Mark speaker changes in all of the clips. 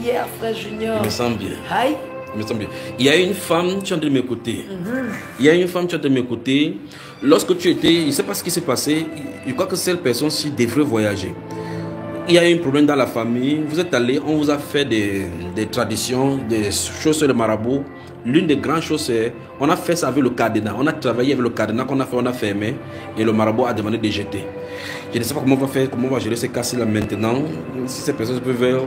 Speaker 1: hier, frère Junior.
Speaker 2: Je me sens bien.
Speaker 1: Aïe.
Speaker 2: Je me sens bien. Il y a une femme, tu es en train de m'écouter. Il y a une femme, tu es en train de m'écouter. Lorsque tu étais, je ne sais pas ce qui s'est passé, je crois que cette personne-ci devrait voyager. Il y a eu un problème dans la famille, vous êtes allé, on vous a fait des traditions, des choses sur le marabout. L'une des grandes choses, c'est on a fait ça avec le cadenas. On a travaillé avec le cadenas qu'on a fait, on a fermé et le marabout a demandé de jeter. Je ne sais pas comment on va faire, comment on va gérer ces cas-ci là maintenant. Si ces personnes peuvent faire,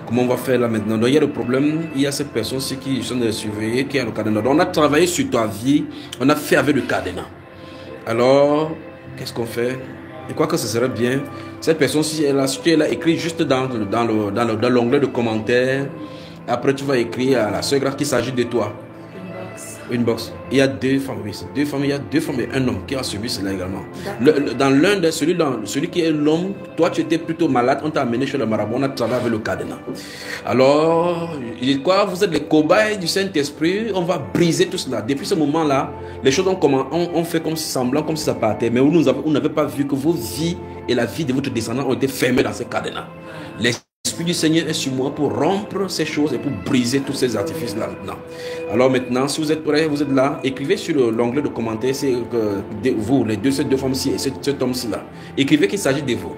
Speaker 2: comment on va faire là maintenant. Donc il y a le problème, il y a ces personnes-ci qui sont de surveiller, qui ont le cadenas. Donc on a travaillé sur ta vie, on a fait avec le cadenas. Alors, qu'est-ce qu'on fait? Je crois que ce serait bien. Cette personne-ci, si tu es là, écrit juste dans l'onglet de commentaires. Après, tu vas écrire à la soeur grâce qu'il s'agit de toi. Une box. Il y a deux femmes, oui. Deux femmes, il y a deux femmes et un homme qui a subi cela également. Dans l'un de celui qui est l'homme, toi tu étais plutôt malade, on t'a amené chez le marabout, on a travaillé avec le cadenas. Alors, vous êtes les cobayes du Saint-Esprit, on va briser tout cela. Depuis ce moment-là, les choses ont fait comme semblant, comme si ça partait. Mais vous n'avez pas vu que vos vies et la vie de votre descendant ont été fermées dans ces cadenas. L'Esprit du Seigneur est sur moi pour rompre ces choses et pour briser tous ces artifices-là maintenant. Alors maintenant, si vous êtes prêts, vous êtes là, écrivez sur l'onglet de commentaires, c'est vous, ces deux femmes-ci et cet homme-ci là. Écrivez qu'il s'agit de vous.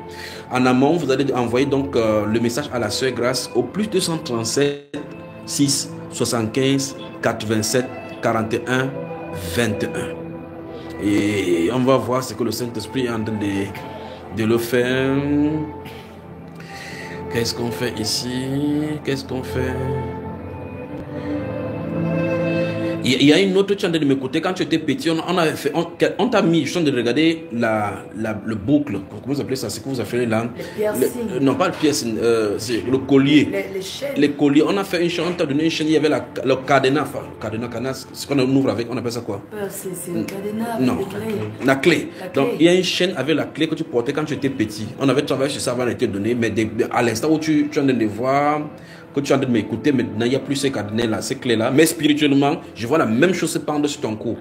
Speaker 2: En amont, vous allez envoyer donc le message à la sœur Grâce au plus 237 6 75 87 41 21. Et on va voir ce que le Saint-Esprit est en train de le faire. Qu'est-ce qu'on fait ici? Qu'est-ce qu'on fait? Il y a une autre, tu es en train de m'écouter. Quand tu étais petit, on t'a mis, je suis en train de regarder le boucle. Comment vous appelez ça? C'est que vous avez fait là? Non, pas le piercing, c'est le collier.
Speaker 1: Les chaînes.
Speaker 2: Les colliers. On a fait une chaîne, on t'a donné une chaîne, il y avait le cadenas. Cadenas, ce qu'on ouvre avec, on appelle ça quoi?
Speaker 1: C'est le cadenas.
Speaker 2: Non, la clé. Donc, il y a une chaîne avec la clé que tu portais quand tu étais petit. On avait travaillé sur ça avant d'être donné, mais à l'instant où tu es en train de voir, que tu es en train de m'écouter, maintenant il n'y a plus ces cadenas-là, ces clés-là. Mais spirituellement, je vois la même chose se pendre sur ton cou.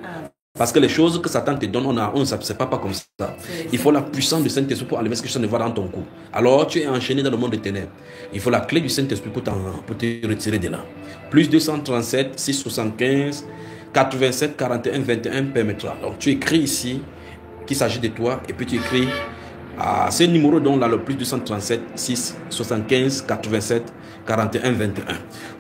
Speaker 2: Parce que les choses que Satan te donne, on ne sait pas comme ça. Il faut la puissance du Saint-Esprit pour enlever ce que tu ne vois dans ton cou. Alors tu es enchaîné dans le monde des ténèbres. Il faut la clé du Saint-Esprit pour te retirer de là. Plus 237 675 87 41 21 permettra. Donc tu écris ici qu'il s'agit de toi et puis tu écris à ce numéro dont là le plus 237 6 75 87 41 21.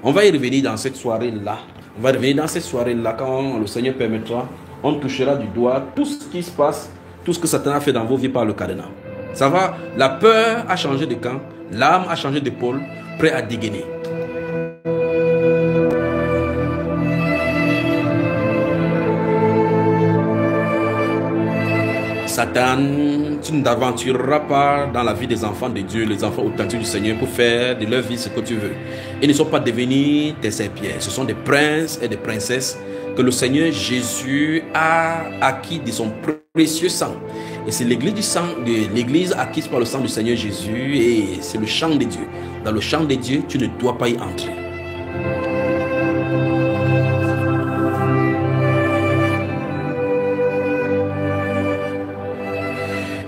Speaker 2: On va y revenir dans cette soirée-là. On va revenir dans cette soirée-là quand le Seigneur permettra. On touchera du doigt tout ce qui se passe, tout ce que Satan a fait dans vos vies par le cadenas. Ça va? La peur a changé de camp, l'âme a changé d'épaule, prêt à dégainer. Satan, tu ne t'aventureras pas dans la vie des enfants de Dieu, les enfants authentiques du Seigneur, pour faire de leur vie ce que tu veux. Ils ne sont pas devenus tes serpillères, ce sont des princes et des princesses que le Seigneur Jésus a acquis de son précieux sang. Et c'est l'église du sang, l'église acquise par le sang du Seigneur Jésus, et c'est le champ de Dieu. Dans le champ de Dieu, tu ne dois pas y entrer.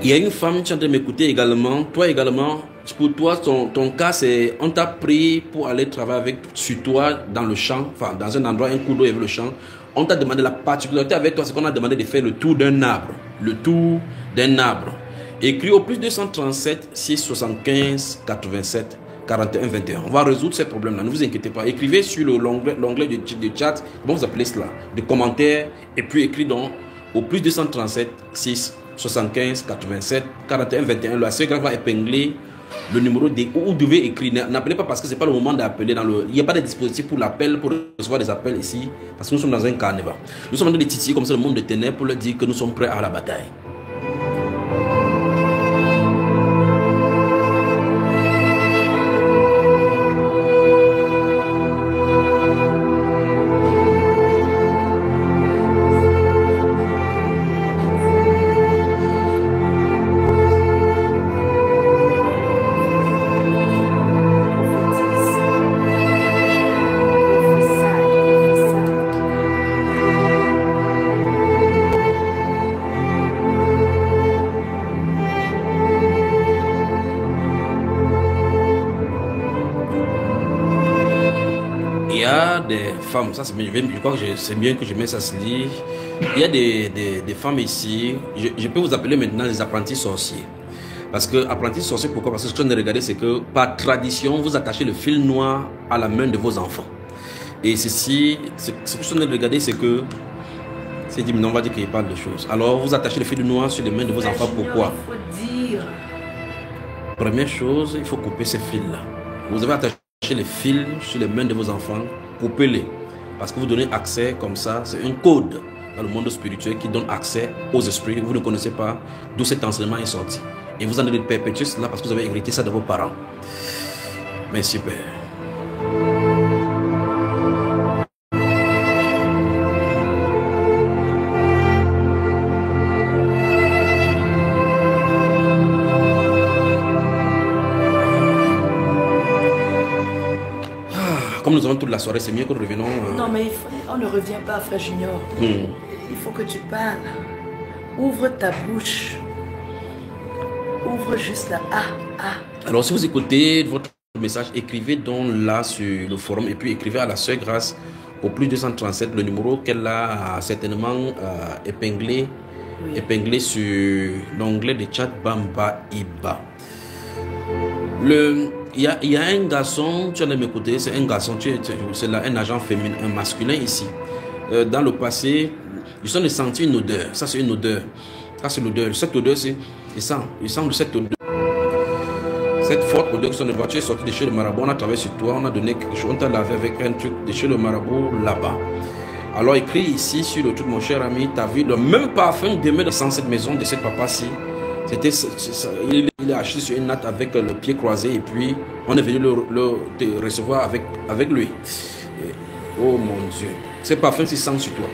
Speaker 2: Il y a une femme qui est en train de m'écouter également. Toi également, pour toi, ton cas, c'est on t'a pris pour aller travailler sur toi dans le champ, enfin dans un endroit, un cours d'eau, il y avait le champ. On t'a demandé la particularité avec toi, c'est qu'on a demandé de faire le tour d'un arbre. Le tour d'un arbre. Écrit au plus 237 6 75 87 41 21. On va résoudre ces problèmes-là, ne vous inquiétez pas. Écrivez sur l'onglet de chat, comment vous appelez cela, de commentaires, et puis écrit donc au plus 237 6 75 87 41 21. La sœur va épingler le numéro où vous devez écrire. N'appelez pas parce que ce n'est pas le moment d'appeler. Il n'y a pas de dispositif pour l'appel, pour recevoir des appels ici, parce que nous sommes dans un carnaval. Nous sommes en train de titiller comme ça le monde de ténèbres pour leur dire que nous sommes prêts à la bataille. a des femmes, ça c'est bien, je crois que c'est bien que je mets ça sur lit. Il y a des femmes ici, je peux vous appeler maintenant les apprentis sorciers. Parce que apprentis sorciers, pourquoi? Parce que ce que je regarder, c'est que par tradition, vous attachez le fil noir à la main de vos enfants. Et ceci, ce que je suis en train de regarder, c'est que c'est dit, mais on va dire qu'il parle de choses. Alors, vous attachez le fil noir sur les mains de vos enfants, pourquoi?
Speaker 1: Il faut dire.
Speaker 2: Première chose, il faut couper ces fils-là. Vous avez attaché les fils sur les mains de vos enfants, coupez-les. Parce que vous donnez accès comme ça, c'est un code dans le monde spirituel qui donne accès aux esprits. Vous ne connaissez pas d'où cet enseignement est sorti. Et vous en allez perpétuer cela parce que vous avez hérité ça de vos parents. Mais super. Comme nous avons toute la soirée, c'est mieux que nous revenons.
Speaker 1: Non, mais on ne revient pas, frère Junior. Il faut que tu parles. Ouvre ta bouche. Ouvre juste là.
Speaker 2: Alors, si vous écoutez votre message, écrivez donc là sur le forum et puis écrivez à la Sœur Grâce au plus 237, le numéro qu'elle a certainement épinglé sur l'onglet de chat Bamba Iba. Il y a un garçon, tu allais m'écouter, c'est un garçon, c'est là un agent féminin, un masculin ici. Dans le passé, ils sont sentis une odeur. Ça, c'est une odeur. Ça, c'est l'odeur. Cette odeur, c'est. Il semble cette odeur. Cette forte odeur que son voiture est sortie de chez le marabout. On a travaillé sur toi, on a donné quelque chose, on t'a lavé avec un truc de chez le marabout là-bas. Alors, écrit ici sur le truc, mon cher ami, tu as vu le même parfum demeure dans cette maison de cette papa-ci. Il est acheté sur une natte avec le pied croisé et puis on est venu te recevoir avec lui. Et, oh mon Dieu, ce parfum s'il sent sur toi.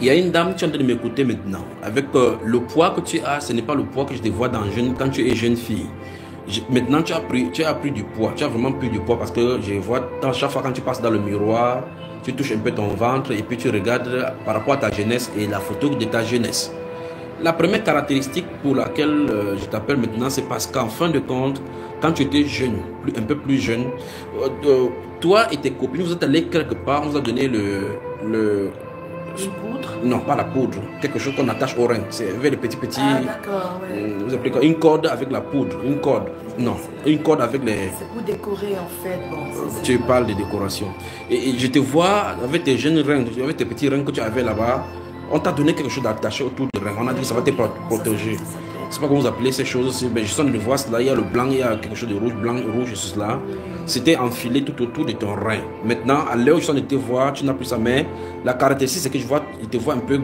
Speaker 2: Il y a une dame, tu es en train de m'écouter maintenant. Avec le poids que tu as, ce n'est pas le poids que je te vois quand tu es jeune fille. Maintenant, tu as pris du poids. Tu as vraiment pris du poids parce que je vois, chaque fois quand tu passes dans le miroir, tu touches un peu ton ventre et puis tu regardes par rapport à ta jeunesse et la photo de ta jeunesse. La première caractéristique pour laquelle je t'appelle maintenant, c'est parce qu'en fin de compte, quand tu étais jeune, un peu plus jeune, toi et tes copines, vous êtes allés quelque part, on vous a donné
Speaker 1: une poudre?
Speaker 2: Non, pas la poudre. Quelque chose qu'on attache au rein. C'est avec les petits.
Speaker 1: Ah, d'accord, ouais.
Speaker 2: Vous appelez quoi? Une corde avec la poudre. Une corde. Non, une corde avec les.
Speaker 1: C'est pour décorer en fait. Bon,
Speaker 2: tu parles de décoration. Et je te vois avec tes jeunes reins, avec tes petits reins que tu avais là-bas. On t'a donné quelque chose d'attaché autour du rein. On a dit que ça va te protéger. Je ne sais pas comment vous appelez ces choses aussi. Mais je sens de voir cela. Il y a le blanc, il y a quelque chose de rouge, blanc, rouge, et cela. C'était enfilé tout autour de ton rein. Maintenant, à l'heure où je sens de te voir, tu n'as plus ça. Mais la caractéristique, c'est que je te vois un peu.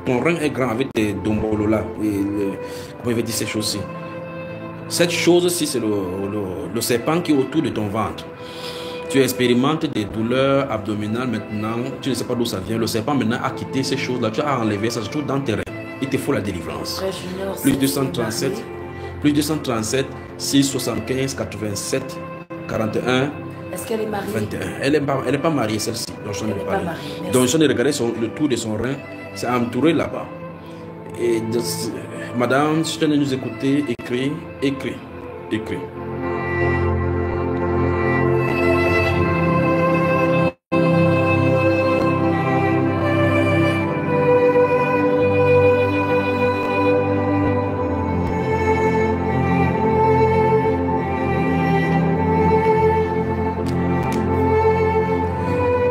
Speaker 2: Ton rein est grand avec tes dombolo là. Comment il veut dire ces choses-ci? Cette chose-ci, c'est le serpent qui est autour de ton ventre. Tu expérimentes des douleurs abdominales maintenant. Tu ne sais pas d'où ça vient. Le serpent maintenant a quitté ces choses-là. Tu as enlevé ça, se trouve dans tes reins. Il te faut la délivrance. Plus 237, 675, 87, 41.
Speaker 1: Est-ce qu'elle est mariée?
Speaker 2: 21. Elle n'est pas mariée, celle-ci. Donc, je vais regarder le tour de son rein. C'est entouré là-bas. Et madame, si tu veux nous écouter, écris.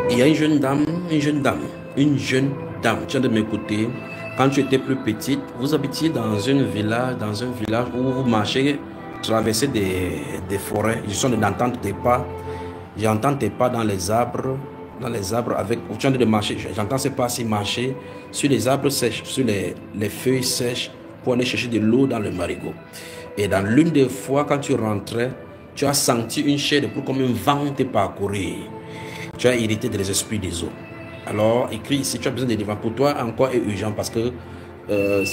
Speaker 2: Il y a une jeune dame, tu viens de m'écouter. Quand tu étais plus petite, vous habitiez dans un village où vous marchez, traversez des forêts. Je n'entends tes pas. J'entends tes pas dans les arbres avec. Tu viens de marcher. J'entends ces pas marcher sur les arbres sèches, sur les feuilles sèches pour aller chercher de l'eau dans le marigot. Et dans l'une des fois, quand tu rentrais, tu as senti une chair de poule comme un vent te parcourir. Tu as hérité des esprits des eaux. Alors, écrit ici, tu as besoin de délivrance. Pour toi, encore est urgent parce que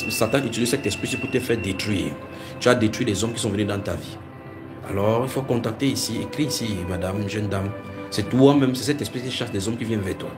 Speaker 2: Satan utilise cet esprit pour te faire détruire. Tu as détruit les hommes qui sont venus dans ta vie. Alors, il faut contacter ici, écrit ici, madame, jeune dame. C'est toi-même, c'est cet esprit qui chasse des hommes qui viennent vers toi.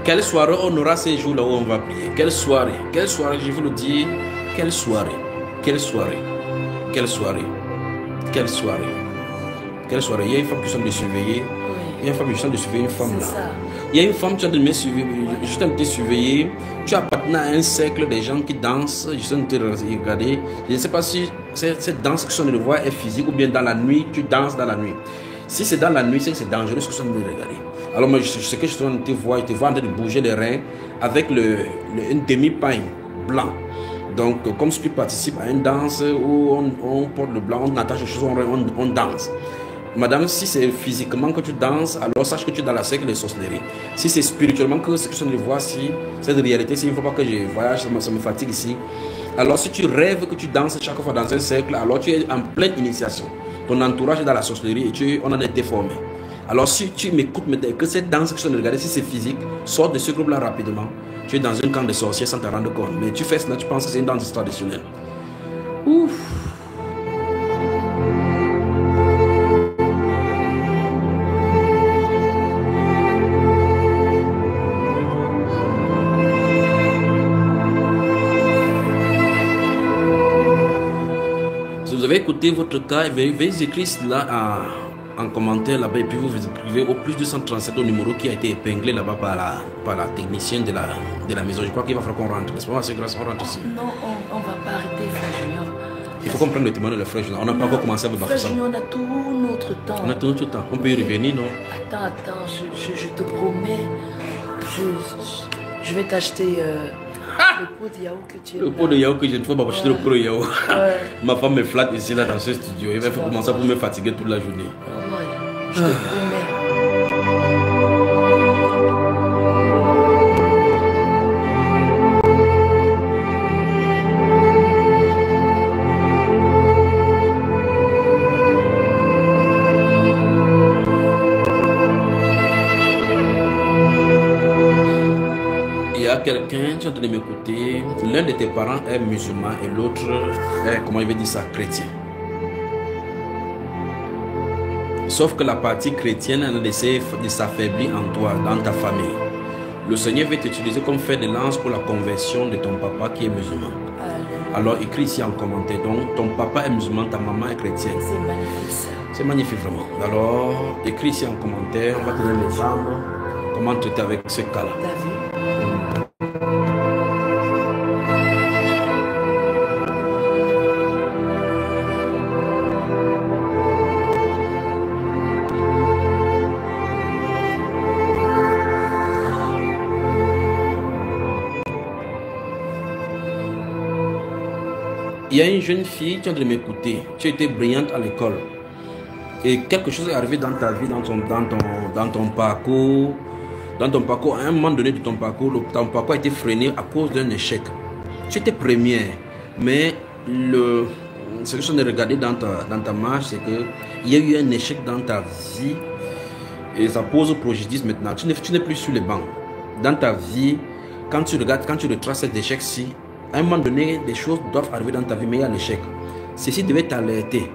Speaker 2: Quelle soirée on aura ces jours-là où on va prier? Quelle soirée, je veux le dire, quelle soirée, quelle soirée, quelle soirée, quelle soirée, quelle soirée. Il y a une femme qui sont de surveiller, il y a une femme qui sont de surveiller une femme là. Il y a une femme qui sont de me surveiller, juste un petit surveiller. Tu appartiens à un cercle des gens qui dansent, je suis en train de regarder. Je ne sais pas si cette danse que je suis en train de voir est physique ou bien dans la nuit, tu danses dans la nuit. Si c'est dans la nuit, c'est dangereux ce que je suis en train de regarder. Alors moi, ce que je suis en train de te voir, je te vois en train de bouger les reins avec une demi-pagne blanc. Donc, comme si tu participes à une danse où on porte le blanc, on attache les choses, on danse. Madame, si c'est physiquement que tu danses, alors sache que tu es dans la cercle de sorcellerie. Si c'est spirituellement que ce que je suis en train de voir, si cette réalité, s'il ne faut pas que je voyage, ça me fatigue ici. Alors si tu rêves que tu danses chaque fois dans un cercle, alors tu es en pleine initiation. Ton entourage est dans la sorcellerie et on en a été formé. Alors si tu m'écoutes maintenant que cette danse que je suis en train de regarder, si c'est physique, sors de ce groupe-là rapidement. Tu es dans un camp de sorciers sans te rendre compte. Mais tu fais cela, tu penses que c'est une danse traditionnelle. Ouf. Si vous avez écouté votre cas, veuillez écrire cela en commentaire là-bas et puis vous écrivez au plus 237 au numéro qui a été épinglé là-bas par la technicienne de la maison. Je crois qu'il va falloir qu'on rentre. C'est pas assez grâce, on rentre ici.
Speaker 1: Non, on va pas arrêter, frère Junior.
Speaker 2: Il faut qu'on prenne le témoignage de frère Junior. On n'a pas encore commencé à vous battre ça.
Speaker 1: Frère Junior, on a tout notre temps.
Speaker 2: On a tout notre temps. On peut y revenir, non?
Speaker 1: Attends, je te promets, je vais t'acheter le pot de yaourt que tu aimes.
Speaker 2: Le pot de yaourt que je ne peux pas acheter le pot de yaourt. Ma femme me flatte ici là dans ce studio. Il va faire commencer pour me fatiguer toute la journée.
Speaker 1: Je te promets.
Speaker 2: Quelqu'un, tu es en train de m'écouter, l'un de tes parents est musulman et l'autre est, comment il veut dire ça, chrétien. Sauf que la partie chrétienne a essayé de s'affaiblir en toi, dans ta famille. Le Seigneur veut t'utiliser comme fer de lance pour la conversion de ton papa qui est musulman. Alors écris ici en commentaire, donc ton papa est musulman, ta maman est chrétienne.
Speaker 1: C'est magnifique.
Speaker 2: C'est magnifique vraiment. Alors écris ici en commentaire, on va te donner l'exemple, comment traiter avec ce cas-là. Il y a une jeune fille, tu es en train de m'écouter, tu étais brillante à l'école et quelque chose est arrivé dans ta vie, dans ton parcours, à un moment donné de ton parcours a été freiné à cause d'un échec. Tu étais première, mais ce que je suis en train de regarder dans ta marche, c'est qu'il y a eu un échec dans ta vie et ça pose préjudice maintenant. Tu n'es plus sur les bancs. Dans ta vie, quand tu regardes, quand tu retraces cet échec-ci, à un moment donné, des choses doivent arriver dans ta vie, mais il y a l'échec. Ceci devait t'alerter.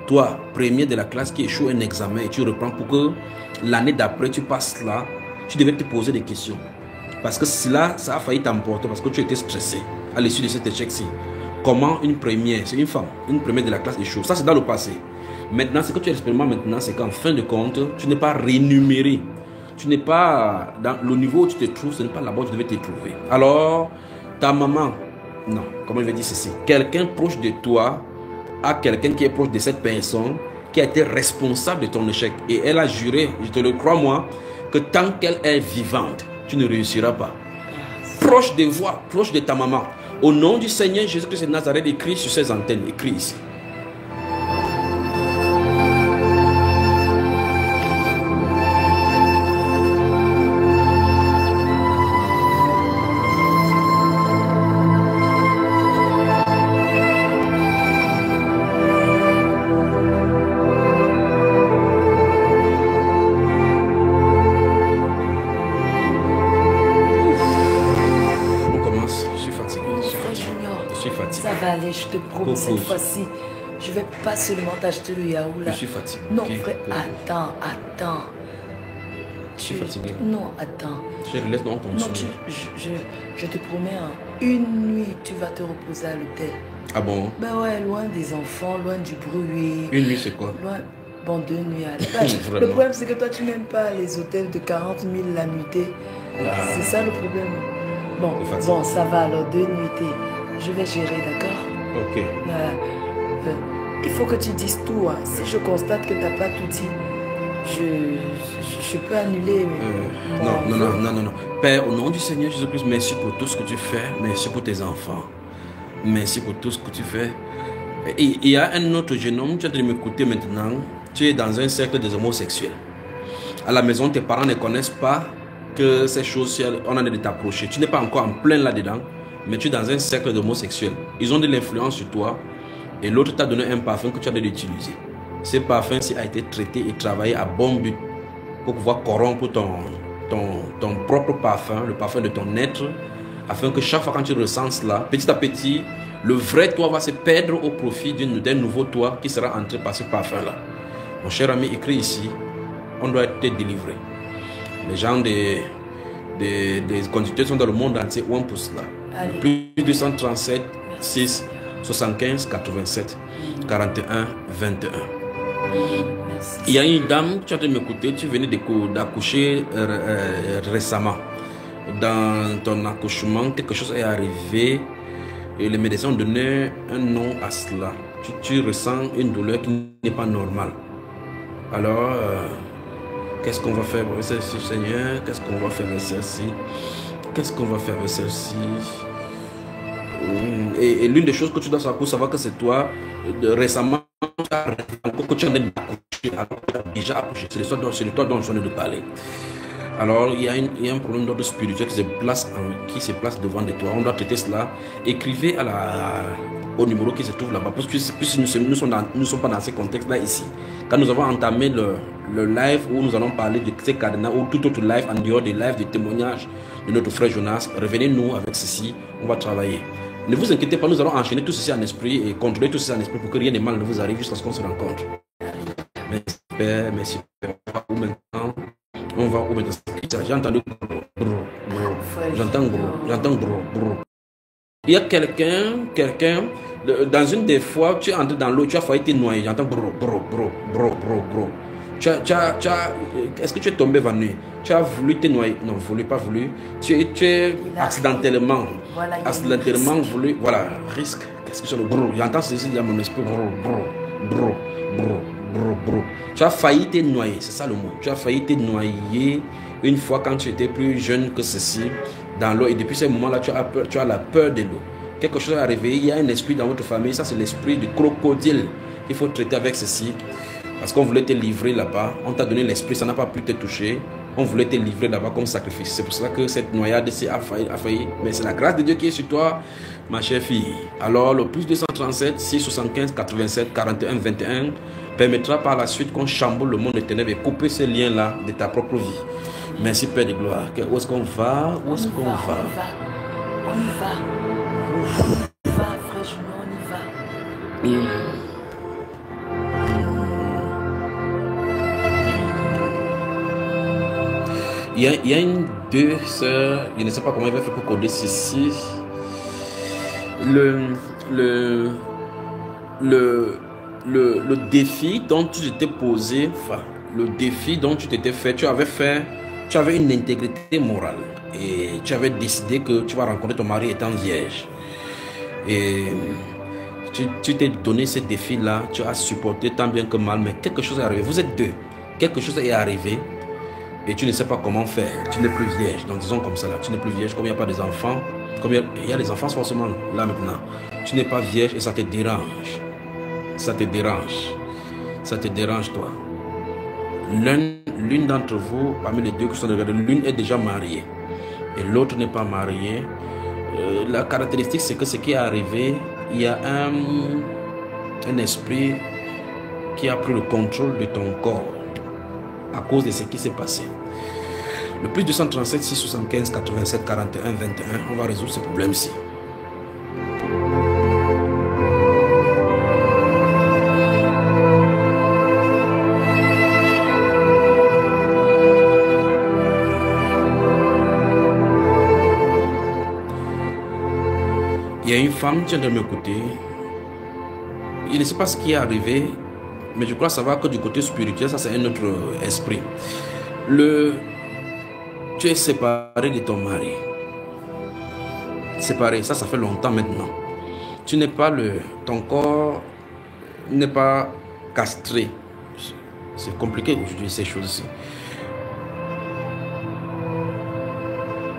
Speaker 2: Toi, premier de la classe qui échoue un examen et tu reprends pour que l'année d'après, tu passes là, tu devais te poser des questions. Parce que cela, ça a failli t'emporter parce que tu étais stressé à l'issue de cet échec-ci. Comment une première, c'est une femme, une première de la classe échoue. Ça, c'est dans le passé. Maintenant, ce que tu expérimentes maintenant, c'est qu'en fin de compte, tu n'es pas rémunéré. Tu n'es pas dans le niveau où tu te trouves, ce n'est pas là-bas où tu devais te trouver. Alors, ta maman Non, comment je vais dire ceci? Quelqu'un proche de toi a quelqu'un qui est proche de cette personne qui a été responsable de ton échec. Et elle a juré, je te le crois moi, que tant qu'elle est vivante, tu ne réussiras pas. Proche de voix, proche de ta maman. Au nom du Seigneur Jésus-Christ de Nazareth, écrit sur ces antennes, écrit ici.
Speaker 1: Je te promets cette fois-ci, je vais pas seulement t'acheter le yaourt là.
Speaker 2: Je suis fatigué.
Speaker 1: Non, frère, attends.
Speaker 2: Je suis fatigué.
Speaker 1: Non, attends.
Speaker 2: Je laisse donc ton
Speaker 1: Non, je te promets, hein, une nuit, tu vas te reposer à l'hôtel.
Speaker 2: Ah bon?
Speaker 1: Ben ouais, loin des enfants, loin du bruit.
Speaker 2: Une nuit, c'est quoi?
Speaker 1: Loin... Bon, 2 nuits. Le problème, c'est que toi, tu n'aimes pas les hôtels de 40 000 la nuitée. C'est ça le problème. Bon, ça va alors, 2 nuitées. Je vais gérer, d'accord?
Speaker 2: Ok.
Speaker 1: Il faut que tu dises tout. Hein. Si je constate que tu n'as pas tout dit, je peux annuler.
Speaker 2: Non. Père, au nom du Seigneur Jésus-Christ, merci pour tout ce que tu fais. Merci pour tes enfants. Merci pour tout ce que tu fais. Et il y a un autre jeune homme, tu es en train de m'écouter maintenant. Tu es dans un cercle des homosexuels. À la maison, tes parents ne connaissent pas que ces choses, on en est de t'approcher. Tu n'es pas encore en plein là-dedans. Mais tu es dans un cercle d'homosexuels. Ils ont de l'influence sur toi et l'autre t'a donné un parfum que tu as dû utiliser. Ce parfum-ci a été traité et travaillé à bon but pour pouvoir corrompre ton propre parfum, le parfum de ton être, afin que chaque fois quand tu ressens cela, petit à petit, le vrai toi va se perdre au profit d'un nouveau toi qui sera entré par ce parfum-là. Mon cher ami, écrit ici, on doit être délivré. Les gens des conducteurs sont dans le monde entier où on pousse là. Plus 237 6 75 87 41 21. Il y a une dame, tu as de m'écouter, tu venais d'accoucher récemment. Dans ton accouchement, quelque chose est arrivé et les médecins ont donné un nom à cela. Tu ressens une douleur qui n'est pas normale. Alors, qu'est-ce qu'on va faire avec celle-ci, Seigneur? Qu'est-ce qu'on va faire avec celle-ci? Qu'est-ce qu'on va faire avec celle-ci? Et l'une des choses que tu dois savoir que c'est toi, récemment, que tu as déjà accouché. C'est de toi dont je viens de parler. Alors, il y a un problème d'ordre spirituel qui se place devant de toi. On doit traiter cela. Écrivez au numéro qui se trouve là-bas. Parce que puisque nous ne sommes pas dans ce contexte-là ici. Quand nous avons entamé le live où nous allons parler de ces cadenas ou tout autre live en dehors des lives de témoignages de notre frère Jonas, revenez-nous avec ceci. On va travailler. Ne vous inquiétez pas, nous allons enchaîner tout ceci en esprit et contrôler tout ceci en esprit pour que rien de mal ne vous arrive jusqu'à ce qu'on se rencontre. Merci Père, merci Père. On va où maintenant? J'ai entendu j'entends gros. Il y a quelqu'un, dans une des fois, tu es entré dans l'eau, tu as failli te noyer, j'entends gros. Est-ce que tu es tombé vanné? Tu as voulu te noyer? Non, pas voulu. Tu es accidentellement voulu. Voilà, risque. Qu'est-ce que c'est le gros? J'entends ceci dans mon esprit, gros. Tu as failli te noyer, c'est ça le mot. Tu as failli te noyer une fois quand tu étais plus jeune que ceci dans l'eau. Et depuis ce moment-là, tu as la peur de l'eau. Quelque chose est arrivé, il y a un esprit dans votre famille, ça c'est l'esprit du crocodile. Il faut traiter avec ceci. Parce qu'on voulait te livrer là-bas, on t'a donné l'esprit, ça n'a pas pu te toucher. On voulait te livrer là-bas comme sacrifice. C'est pour cela que cette noyade a failli. Mais c'est la grâce de Dieu qui est sur toi, ma chère fille. Alors, le plus 237, 675, 87, 41, 21 permettra par la suite qu'on chamboule le monde des ténèbres et couper ces liens-là de ta propre vie. Merci, Père de gloire. Où est-ce qu'on va?
Speaker 1: On y va, franchement, on y va.
Speaker 2: Il y a deux sœurs, je ne sais pas comment il va faire pour coder ceci. Le défi dont tu t'étais posé, enfin, le défi dont tu t'étais fait, tu avais une intégrité morale et tu avais décidé que tu vas rencontrer ton mari étant vierge. Et tu t'es donné ce défi-là, tu as supporté tant bien que mal, mais quelque chose est arrivé. Vous êtes deux. Quelque chose est arrivé et tu ne sais pas comment faire. Tu n'es plus vierge. Donc disons comme ça là, tu n'es plus vierge, comme il n'y a pas des enfants, comme il y a des enfants forcément là maintenant. Tu n'es pas vierge et ça te dérange. Ça te dérange. Ça te dérange toi. L'une d'entre vous, parmi les deux qui sont regardés, l'une est déjà mariée et l'autre n'est pas mariée. La caractéristique, c'est que ce qui est arrivé, il y a un esprit qui a pris le contrôle de ton corps à cause de ce qui s'est passé. Le plus 237 675 87 41 21, on va résoudre ce problème-ci. Il y a une femme qui vient de m'écouter. Il ne sait pas ce qui est arrivé, mais je crois savoir que du côté spirituel, ça c'est un autre esprit. Tu es séparé de ton mari. Séparé, ça fait longtemps maintenant. Tu n'es pas ton corps n'est pas castré. C'est compliqué aujourd'hui ces choses-ci.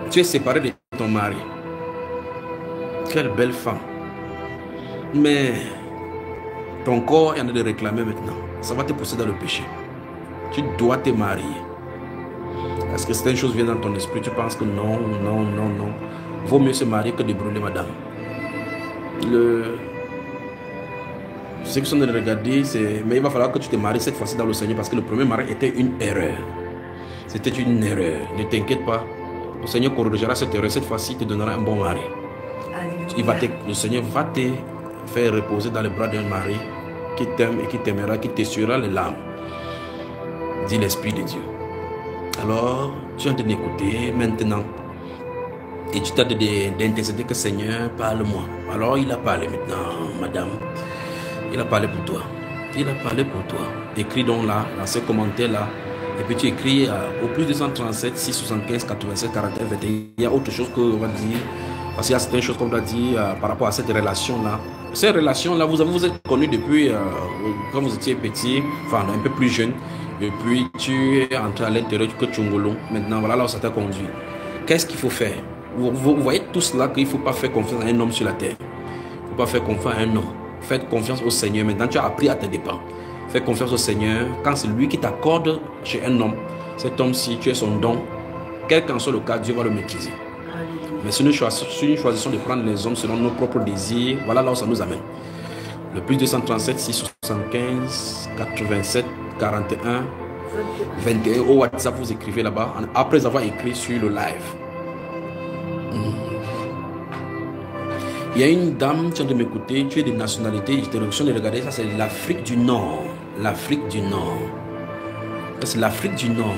Speaker 2: Tu es séparé de ton mari. Quelle belle femme. Mais ton corps est en train de réclamer maintenant. Ça va te pousser dans le péché. Tu dois te marier. Est-ce que certaines choses viennent dans ton esprit? Tu penses que non. Vaut mieux se marier que de brûler madame. Ce que sont de regarder, c'est... Mais il va falloir que tu te maries cette fois-ci dans le Seigneur parce que le premier mari était une erreur. C'était une erreur. Ne t'inquiète pas. Le Seigneur corrigera cette erreur. Cette fois-ci, il te donnera un bon mari. Le Seigneur va te faire reposer dans les bras d'un mari qui t'aime et qui t'aimera, qui t'essuiera les larmes, dit l'Esprit de Dieu. Alors, tu es en train d'écouter maintenant et tu t'as d'intercéder que Seigneur, parle-moi. Alors, il a parlé maintenant, madame. Il a parlé pour toi. Il a parlé pour toi. Écris donc là, dans ce commentaire-là. Et puis tu écris au plus 237 675 87 41 21. Il y a autre chose qu'on va dire. Parce qu'il y a certaines choses qu'on doit dire par rapport à cette relation-là. Cette relation-là, vous êtes connu depuis quand vous étiez petit, enfin un peu plus jeune. Et puis tu es entré à l'intérieur du Tchongolo. Maintenant, voilà là où ça t'a conduit. Qu'est-ce qu'il faut faire? Vous voyez tout cela qu'il ne faut pas faire confiance à un homme sur la terre. Il ne faut pas faire confiance à un homme. Faites confiance au Seigneur. Maintenant, tu as appris à tes dépens. Fais confiance au Seigneur. Quand c'est lui qui t'accorde chez un homme, cet homme-ci, tu es son don. Quel qu'en soit le cas, Dieu va le maîtriser. Mais si nous choisissons de prendre les hommes selon nos propres désirs, voilà là où ça nous amène. Le plus 237 675 87 41 21. Au WhatsApp, vous écrivez là-bas, après avoir écrit sur le live. Il y a une dame qui vient de m'écouter, tu es de nationalité, j'étais de regarder, ça c'est l'Afrique du Nord. L'Afrique du Nord. Ça c'est l'Afrique du Nord.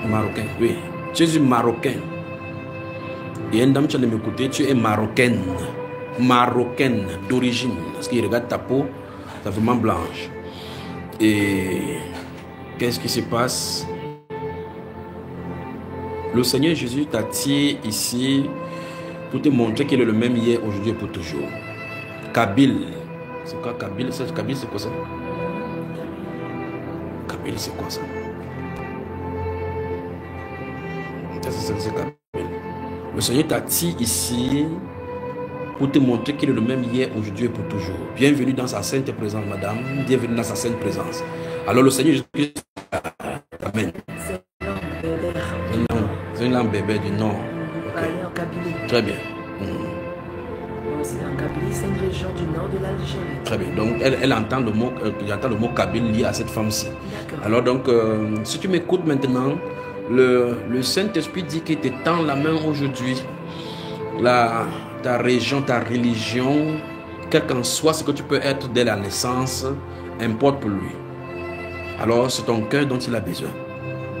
Speaker 2: Marocain, oui. Tu es une Marocaine. Il y a une dame qui vient de m'écouter, tu es marocaine. Marocaine d'origine. Parce qu'il regarde ta peau, tu es vraiment blanche. Et qu'est-ce qui se passe? Le Seigneur Jésus t'a tiré ici pour te montrer qu'il est le même hier, aujourd'hui et pour toujours. Kabyle. C'est quoi Kabyle? Kabyle, c'est quoi ça? Kabyle, c'est quoi ça? C'est Kabyle. Le Seigneur t'a tiré ici pour te montrer qu'il est le même hier, aujourd'hui et pour toujours. Bienvenue dans sa sainte présence, madame. Bienvenue dans sa sainte présence. Alors le Seigneur Jésus, amen. C'est une langue bébé du Nord. Okay. Très bien.
Speaker 1: C'est en Kabylie, c'est une région du nord de l'Algérie.
Speaker 2: Très bien. Donc elle entend le mot Kabyle lié à cette femme-ci. Alors donc, si tu m'écoutes maintenant, le Saint-Esprit dit qu'il te tend la main aujourd'hui. Ta région, ta religion, quel qu'en soit ce que tu peux être dès la naissance, importe pour lui. Alors c'est ton cœur dont il a besoin.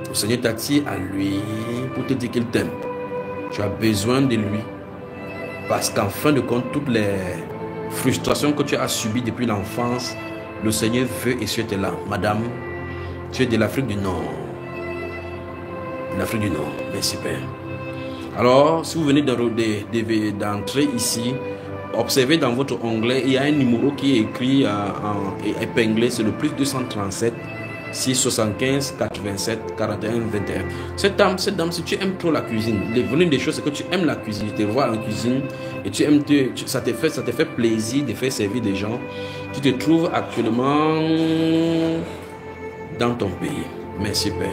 Speaker 2: Le Seigneur t'attire à lui pour te dire qu'il t'aime. Tu as besoin de lui. Parce qu'en fin de compte, toutes les frustrations que tu as subies depuis l'enfance, le Seigneur veut essuyer tes larmes. Madame, tu es de l'Afrique du Nord. L'Afrique du Nord. Merci Père. Alors, si vous venez d'entrer ici, observez dans votre onglet, il y a un numéro qui est écrit, épinglé, c'est le plus 237 675 87 41 21. Cette dame, si tu aimes trop la cuisine, l'une des choses c'est que tu aimes la cuisine, tu te vois en cuisine et tu aimes, ça te fait plaisir de faire servir des gens. Tu te trouves actuellement dans ton pays. Merci Père.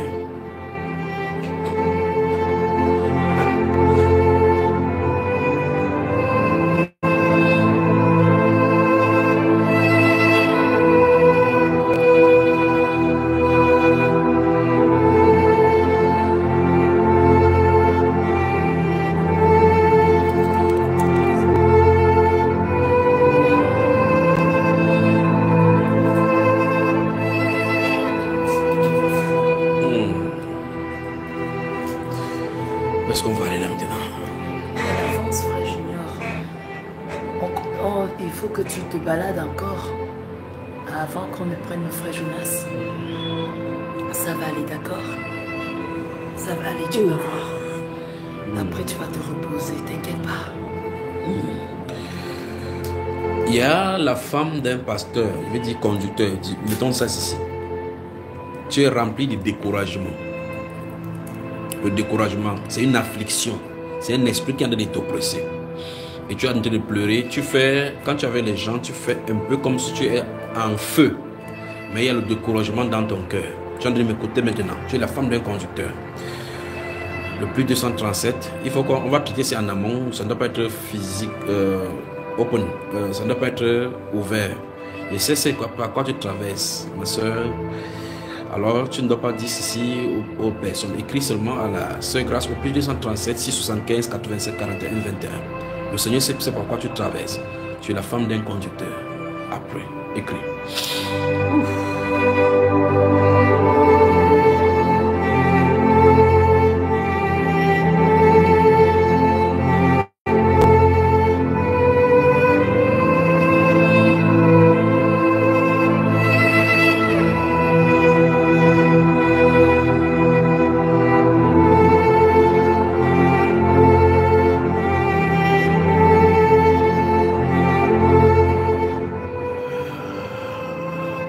Speaker 1: Balade encore avant qu'on ne prenne le frère Jonas. Ça va aller, d'accord? Ça va aller, tu vas voir. Après, tu vas te reposer, t'inquiète pas.
Speaker 2: Il y a la femme d'un pasteur, je vais dire conducteur, mettons ça ici. Tu es rempli de découragement. Le découragement, c'est une affliction. C'est un esprit qui est en train de t'oppresser. Et tu es en train de pleurer, tu fais, quand tu es avec les gens, tu fais un peu comme si tu es en feu. Mais il y a le découragement dans ton cœur. Tu es en train de m'écouter maintenant. Tu es la femme d'un conducteur. Le plus 237, il faut qu'on va traiter ça en amont. Ça ne doit pas être physique, open. Ça ne doit pas être ouvert. Et c'est par quoi tu traverses, ma soeur. Alors, tu ne dois pas dire ceci aux personnes. Écris seulement à la soeur Grâce au plus 237 675 87 41 21. Le Seigneur sait par quoi tu traverses. Tu es la femme d'un conducteur. Après, écris.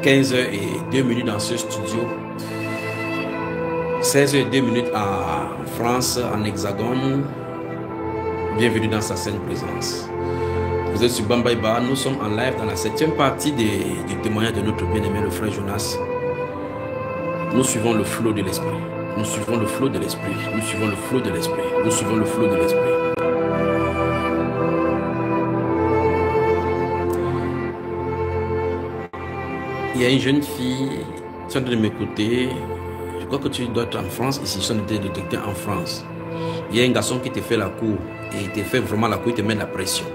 Speaker 2: h 02 dans ce studio, 16h02 en France, en Hexagone. Bienvenue dans sa sainte présence. Vous êtes sur Bambaïba, nous sommes en live dans la 7e partie du témoignage de notre bien-aimé le frère Jonas. Nous suivons le flot de l'esprit. Nous suivons le flot de l'esprit. Nous suivons le flot de l'esprit. Nous suivons le flot de l'esprit. Il y a une jeune fille, tu es en train de m'écouter, je crois que tu dois être en France, ici, ils sont détectés en France. Il y a un garçon qui te fait la cour, et il te fait vraiment la cour, il te met de la pression.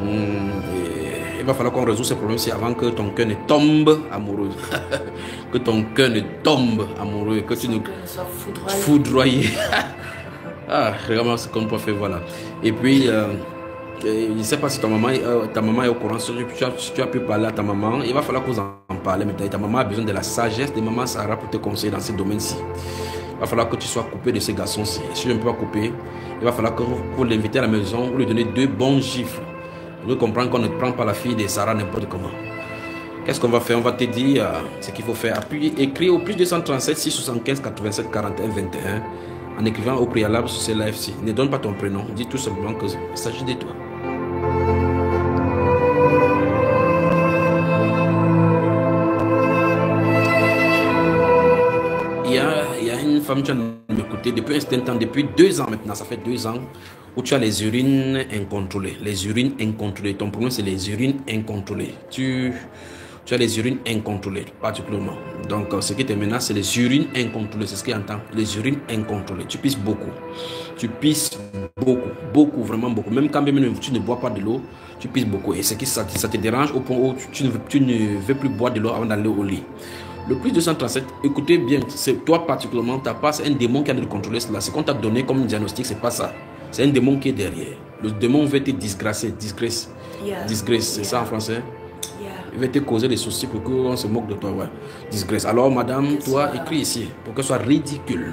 Speaker 2: Il va falloir qu'on résout ce problème-ci avant que ton cœur ne tombe amoureux. Que ton cœur ne tombe amoureux, que tu ne sois foudroyé. Ah, regarde ce qu'on peut faire, voilà. Et puis... je ne sais pas si ta maman est au courant, si tu as pu parler à ta maman, il va falloir que vous en parlez maintenant. Ta maman a besoin de la sagesse de maman Sarah pour te conseiller dans ce domaine-ci. Il va falloir que tu sois coupé de ce garçon-ci. Si je ne peux pas couper, il va falloir que pour l'inviter à la maison, vous lui donnez 2 bons gifles. Vous comprendre qu'on ne prend pas la fille de Sarah n'importe comment. Qu'est-ce qu'on va faire? On va te dire ce qu'il faut faire. Appuyer, écrire au plus 237 675 87 41 21 en écrivant au préalable sur ce live-ci. Ne donne pas ton prénom, dis tout simplement qu'il s'agit de toi. Il y a une femme qui vient de m'écouter depuis un certain temps, depuis 2 ans maintenant, ça fait 2 ans, où tu as les urines incontrôlées. Les urines incontrôlées. Ton problème, c'est les urines incontrôlées. Tu as les urines incontrôlées, particulièrement. Donc, ce qui te menace, c'est les urines incontrôlées. C'est ce qu'il entend. Les urines incontrôlées. Tu pisses beaucoup. Tu pisses beaucoup. Beaucoup, vraiment beaucoup. Même quand même tu ne bois pas de l'eau, tu pisses beaucoup. Et ça te dérange au point où tu ne veux plus boire de l'eau avant d'aller au lit. Le plus 237, écoutez bien, c'est toi particulièrement, tu n'as pas un démon qui a de contrôler cela. Ce qu'on t'a donné comme diagnostic, c'est pas ça. C'est un démon qui est derrière. Le démon veut te disgracer, disgrace, c'est ça en français? Il va te causer des soucis pour qu'on se moque de toi. Ouais. Disgrace. Alors, madame, toi, écris ici pour que ce soit ridicule.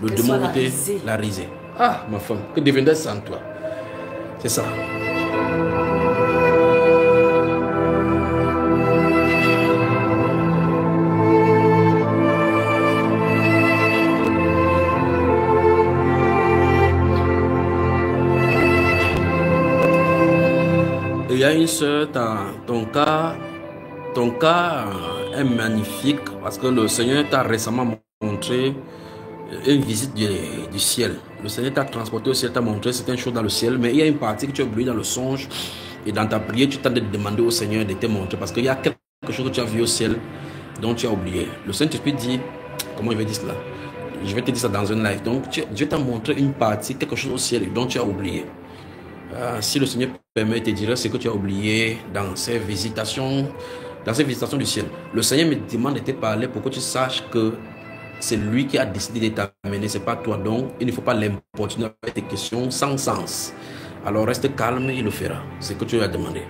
Speaker 2: Le démon veut te la riser. Ah, ma femme, que deviendrait sans toi? C'est ça. Il y a une soeur, ton cas est magnifique parce que le Seigneur t'a récemment montré une visite du ciel. Le Seigneur t'a transporté au ciel, t'a montré certaines choses dans le ciel, mais il y a une partie que tu as oubliée dans le songe et dans ta prière, tu t'as demandé au Seigneur de te montrer parce qu'il y a quelque chose que tu as vu au ciel dont tu as oublié. Le Saint-Esprit dit, comment il veut dire cela? Je vais te dire ça dans un live. Donc Dieu t'a montré une partie, quelque chose au ciel dont tu as oublié. Si le Seigneur permet, te dirait ce que tu as oublié dans ces visitations du ciel. Le Seigneur me demande de te parler pour que tu saches que c'est lui qui a décidé de t'amener, c'est pas toi. Donc, il ne faut pas l'importuner avec tes questions sans sens. Alors, reste calme, il le fera. C'est ce que tu lui as demandé.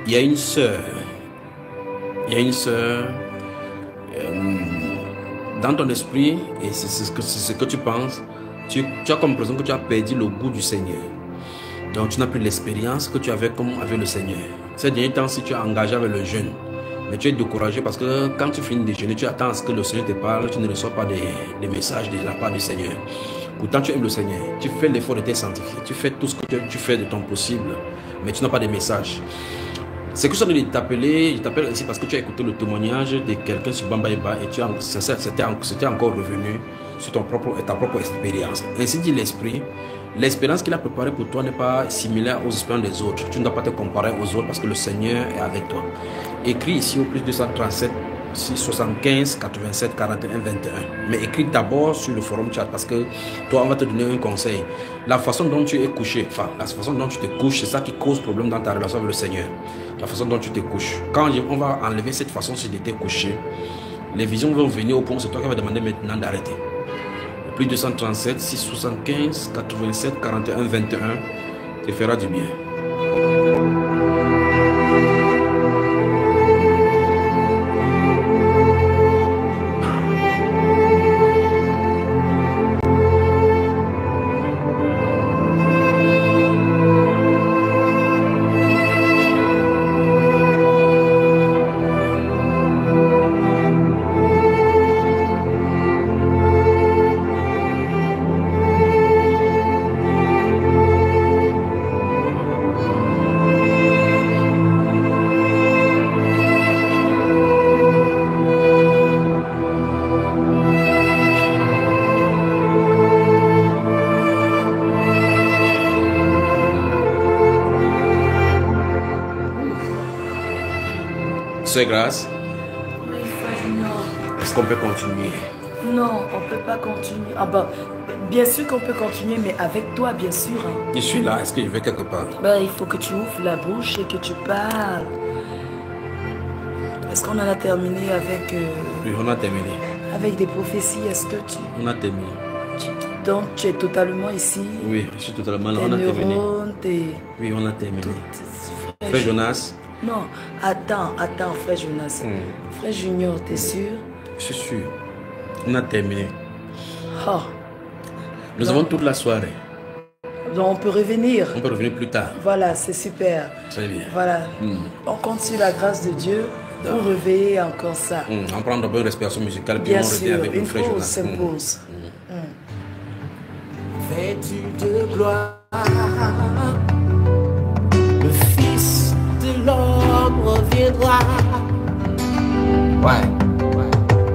Speaker 2: Il y a une sœur dans ton esprit, et c'est ce que tu penses, tu as comme l'impression que tu as perdu le goût du Seigneur. Donc tu n'as plus l'expérience que tu avais comme avec le Seigneur. Ces derniers temps, si tu es engagé avec le jeûne, mais tu es découragé parce que quand tu finis de jeûner, tu attends à ce que le Seigneur te parle, tu ne reçois pas des messages de la part du Seigneur. Pourtant tu aimes le Seigneur, tu fais l'effort de te sanctifier, tu fais tout ce que tu fais de ton possible, mais tu n'as pas de message. C'est que ça de t'appeler, je t'appelle ici parce que tu as écouté le témoignage de quelqu'un sur Bambaïba et c'était encore revenu sur ta propre expérience. Ainsi dit l'Esprit, l'expérience qu'il a préparée pour toi n'est pas similaire aux expériences des autres. Tu ne dois pas te comparer aux autres parce que le Seigneur est avec toi. Écris ici au plus 237 675 87 41 21. Mais écris d'abord sur le forum chat parce que toi, on va te donner un conseil. La façon dont tu es couché, enfin, la façon dont tu te couches, c'est ça qui cause problème dans ta relation avec le Seigneur. La façon dont tu te couches. Quand on va enlever cette façon de te coucher, les visions vont venir au point, c'est toi qui vas demander maintenant d'arrêter. Plus 237 675 87 41 21 te fera du bien. Grâce.
Speaker 1: Oui, Frère Junior.
Speaker 2: Est-ce qu'on peut continuer?
Speaker 1: Non, on ne peut pas continuer. Ah ben, bien sûr qu'on peut continuer, mais avec toi, bien sûr. Hein.
Speaker 2: Je suis là, est-ce que je vais quelque part?
Speaker 1: Ben, il faut que tu ouvres la bouche et que tu parles. Est-ce qu'on en a terminé avec...
Speaker 2: Oui, on a terminé.
Speaker 1: Avec des prophéties, est-ce que tu...
Speaker 2: On a terminé.
Speaker 1: Donc, tu es totalement ici?
Speaker 2: Oui, je suis totalement là, on a terminé. Oui, on a terminé. Frère Jonas?
Speaker 1: Non, attends, Frère Jonas. Frère Junior, t'es sûr?
Speaker 2: Je suis sûr. On a terminé.
Speaker 1: Oh.
Speaker 2: Nous avons toute la soirée.
Speaker 1: Donc on peut revenir.
Speaker 2: On peut revenir plus tard.
Speaker 1: Voilà, c'est super.
Speaker 2: Très bien.
Speaker 1: Voilà. On compte sur la grâce de Dieu pour réveiller encore ça.
Speaker 2: On prend d'abord une respiration musicale, puis
Speaker 1: bien
Speaker 2: on revient avec
Speaker 1: une
Speaker 2: Frère Jonas.
Speaker 1: s'impose.
Speaker 3: Vêtu de gloire, le Fils de l'homme reviendra. Ouais.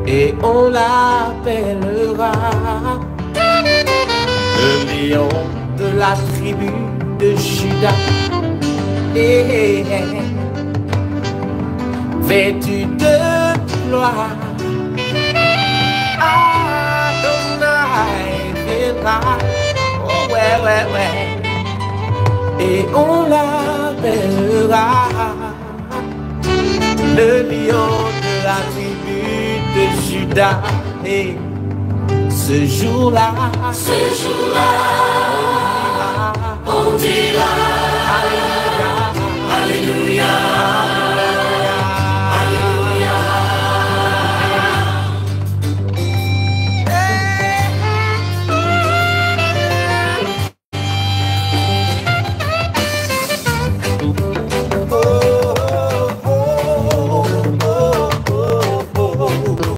Speaker 3: Et on l'appellera le lion de de la tribu de Juda. Vêtu de gloire, Adonai viendra. Oh ouais, ouais, ouais. Et on l'appellera le lion de la tribu de Juda. Et ce jour-là,